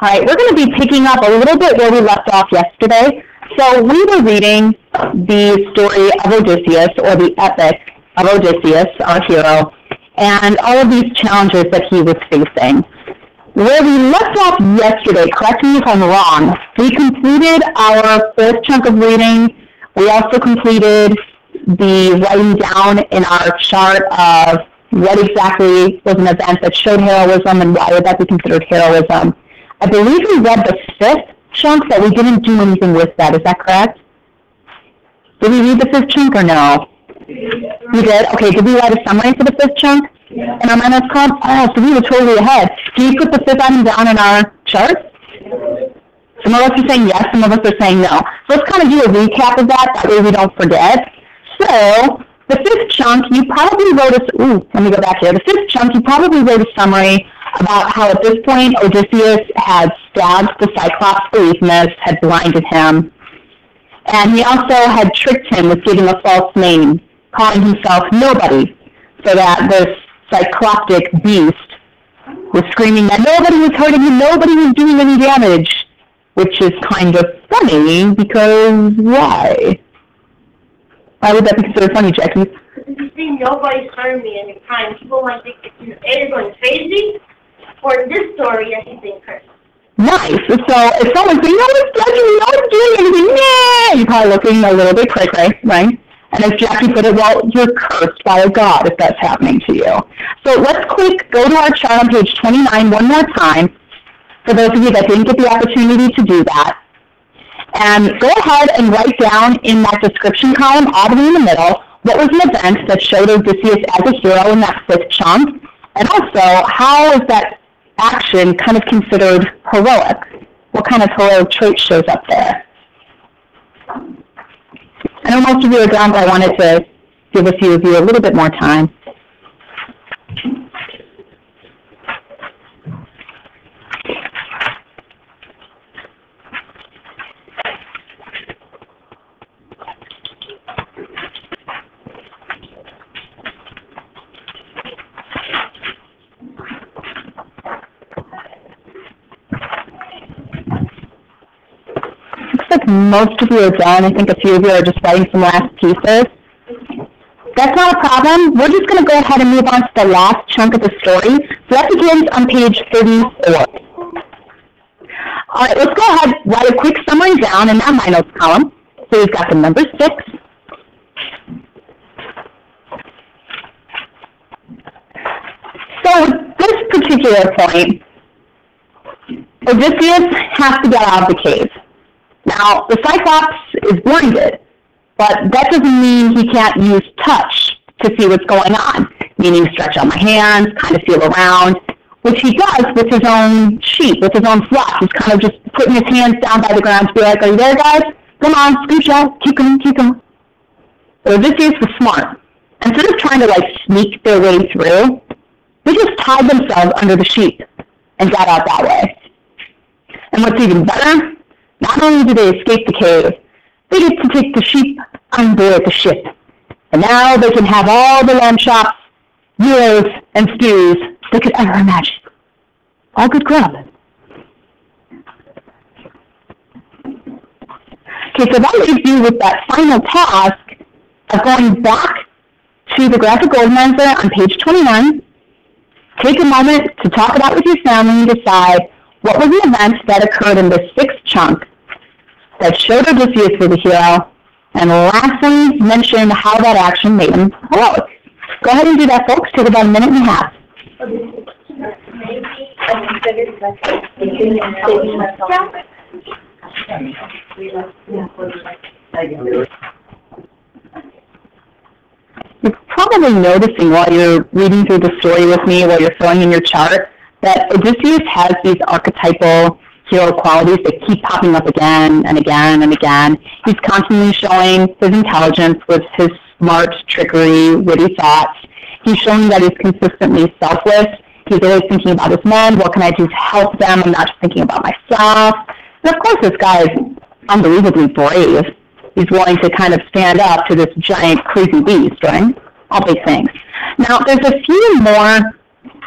All right, we're going to be picking up a little bit where we left off yesterday. So we were reading the story of Odysseus, or the epic of Odysseus, our hero, and all of these challenges that he was facing. Where we left off yesterday, correct me if I'm wrong, we completed our fourth chunk of reading. We also completed the writing down in our chart of what exactly was an event that showed heroism and why would that be considered heroism. I believe we read the fifth chunk, but we didn't do anything with that. Is that correct? Did we read the fifth chunk or no? We did? Okay, did we write a summary for the fifth chunk in our minutes column? Oh, so we were totally ahead. Do you put the fifth item down in our chart? Some of us are saying yes, some of us are saying no. So let's kind of do a recap of that, that way we don't forget. So the fifth chunk, you probably wrote let me go back here. The fifth chunk, you probably wrote a summary about how at this point Odysseus had stabbed the Cyclops Beliefness, had blinded him, and he also had tricked him with giving a false name, calling himself Nobody, so that this cycloptic beast was screaming that nobody was hurting him, nobody was doing any damage, which is kind of funny, because why? Why would that be considered funny, Jackie? If you see nobody's hurting me and you're crying, people might think that you're either going crazy, or in this story, that he's being cursed. Nice. So if someone's saying, no one's judging me, no one's doing anything, yeah, you're probably looking a little bit cray-cray, right? And as Jackie put it, well, you're cursed by a god if that's happening to you. So let's go to our chart on page 29 one more time, for those of you that didn't get the opportunity to do that. And go ahead and write down in that description column, all the way in the middle, what was an event that showed Odysseus as a hero in that fifth chunk, and also how is that action kind of considered heroic? What kind of heroic trait shows up there? I know most of you are done, but I wanted to give a few of you a little bit more time. Most of you are done. I think a few of you are just writing some last pieces. That's not a problem. We're just going to go ahead and move on to the last chunk of the story. So that begins on page 34. All right, let's go ahead and write a quick summary down in that My Notes column. So we've got the number 6. So at this particular point, Odysseus has to get out of the cave. Now, the Cyclops is blinded, but that doesn't mean he can't use touch to see what's going on, meaning stretch out my hands, kind of feel around, which he does with his own sheep, with his own flock. He's kind of just putting his hands down by the ground to be like, are you there, guys? Come on, scooch out, keep going, keep going. But Odysseus was smart. Instead of trying to, sneak their way through, they just tied themselves under the sheep and got out that way. And what's even better, not only do they escape the cave, they get to take the sheep on board the ship. And now they can have all the lamb chops, gyros, and stews they could ever imagine. All good grub. Okay, so that leaves you with that final task of going back to the graphic organizer on page 29. Take a moment to talk it out with your family and decide what was the event that occurred in this sixth chunk that showed Odysseus was a hero, and lastly, mention how that action made him heroic. Go ahead and do that, folks. Take about a minute and a half. You're probably noticing while you're reading through the story with me, while you're filling in your chart, that Odysseus has these archetypal hero qualities that keep popping up again and again and again. He's constantly showing his intelligence with his smart, trickery, witty thoughts. He's showing that he's consistently selfless. He's always thinking about his men. What can I do to help them? I'm not just thinking about myself. And of course, this guy is unbelievably brave. He's willing to kind of stand up to this giant, crazy beast, right? All big things. Now, there's a few more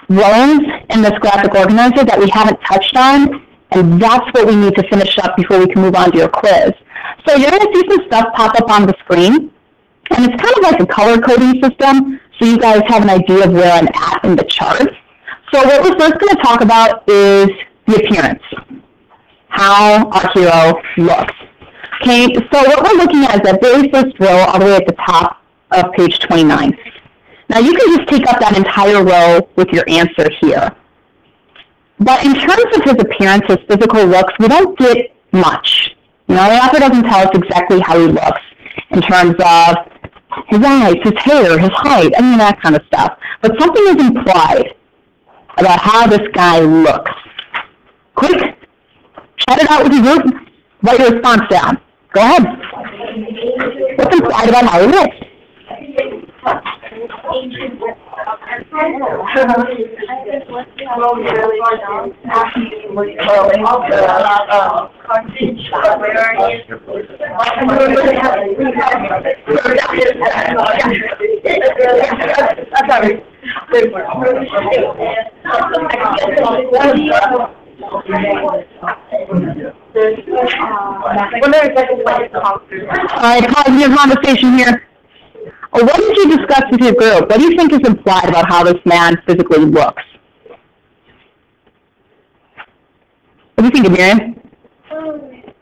roles in this graphic organizer that we haven't touched on, And that's what we need to finish up before we can move on to your quiz. So you're going to see some stuff pop up on the screen. And it's kind of like a color coding system, so you guys have an idea of where I'm at in the chart. So what we're first going to talk about is the appearance, how our hero looks. Okay, so what we're looking at is that very first row all the way at the top of page 29. Now you can just take up that entire row with your answer here. But in terms of his appearance, his physical looks, we don't get much. You know, the author doesn't tell us exactly how he looks in terms of his eyes, his hair, his height, any of that kind of stuff. But something is implied about how this guy looks. Quick, chat it out with your group. Write your response down. Go ahead. What's implied about how he looks? All right, pausing your conversation here. What did you discuss with your group? What do you think is implied about how this man physically looks? What do you think, Miriam?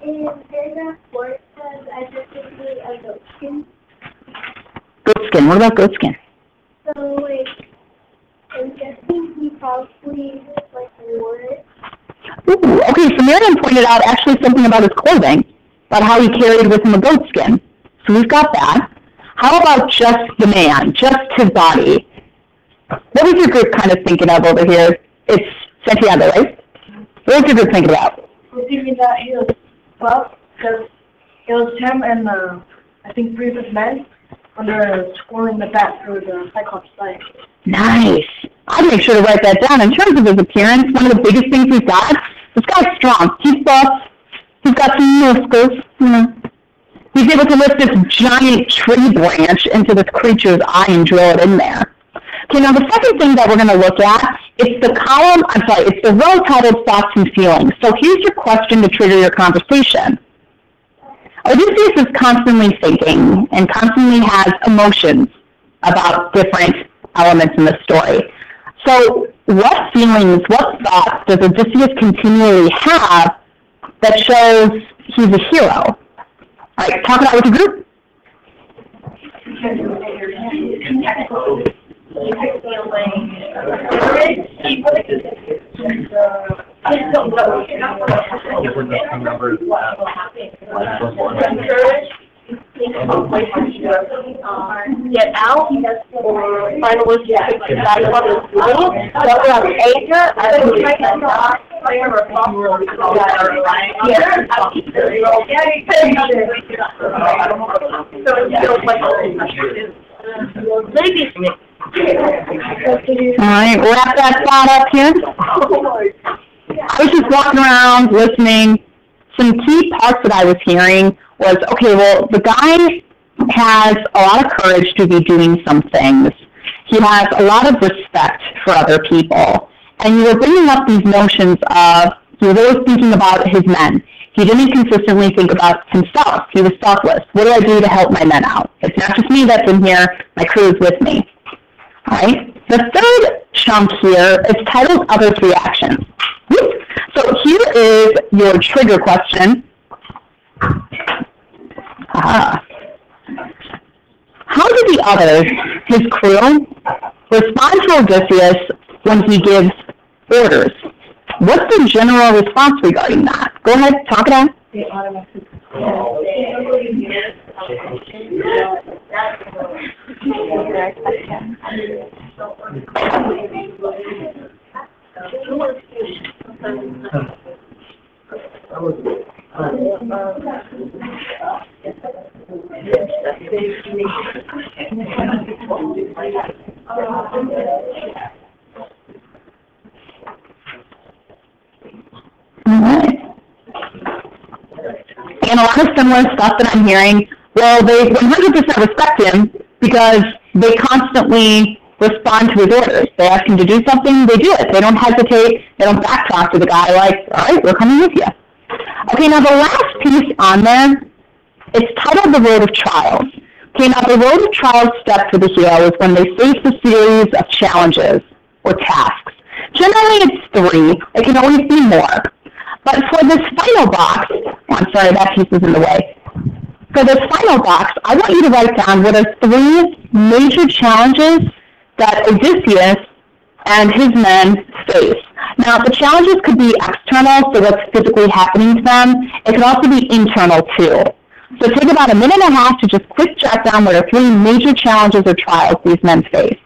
In paragraph 4, it says, I just need a goat skin. Goat skin. What about goat skin? So, like, I'm guessing he probably, like, wore it. Ooh, okay, so Miriam pointed out actually something about his clothing, about how he carried with him a goat skin. So we've got that. How about just the man, just his body? What was your group kind of thinking of over here? It's Santiago, right? What was your group thinking about? We're thinking that he was buff, because it was him and, I think, previous men when they were twirling the bat through the Cyclops' side. Nice. I'd make sure to write that down. In terms of his appearance, one of the biggest things he's got, this guy's strong. He's buff. He's got some muscles, you know. He's able to lift this giant tree branch into this creature's eye and drill it in there. Okay, now the second thing that we're going to look at, it's the row titled Thoughts and Feelings. So here's your question to trigger your conversation. Odysseus is constantly thinking and constantly has emotions about different elements in the story. So what feelings, what thoughts does Odysseus continually have that shows he's a hero? All right, talk it out with your group. Get out, or finally get back on the school, All right, wrap that thought up here. I was just walking around listening. Some key parts that I was hearing was, okay, well, the guy has a lot of courage to be doing some things. He has a lot of respect for other people. And you were bringing up these notions of, he was always thinking about his men. He didn't consistently think about himself. He was selfless. What do I do to help my men out? It's not just me that's in here. My crew is with me. All right. The third chunk here is titled Others' Reactions. So here is your trigger question. How do the others, his crew, respond to Odysseus when he gives orders? What's the general response regarding that? Go ahead, talk it out. They automatically Alright. And a lot of similar stuff that I'm hearing, well, they 100% respect him because they constantly respond to his orders. They ask him to do something, they do it. They don't hesitate. They don't backtalk to the guy like, all right, we're coming with you. Okay, now the last piece on there, it's titled The Road of Trials. Okay, now the Road of Trials step for the hero is when they face a series of challenges or tasks. Generally, it's 3. It can always be more. But for this final box, I'm sorry, that piece is in the way. For this final box, I want you to write down what are 3 major challenges that Odysseus and his men face. Now, the challenges could be external, so what's physically happening to them. It could also be internal, too. So take about a minute and a half to just quick jot down what are 3 major challenges or trials these men face.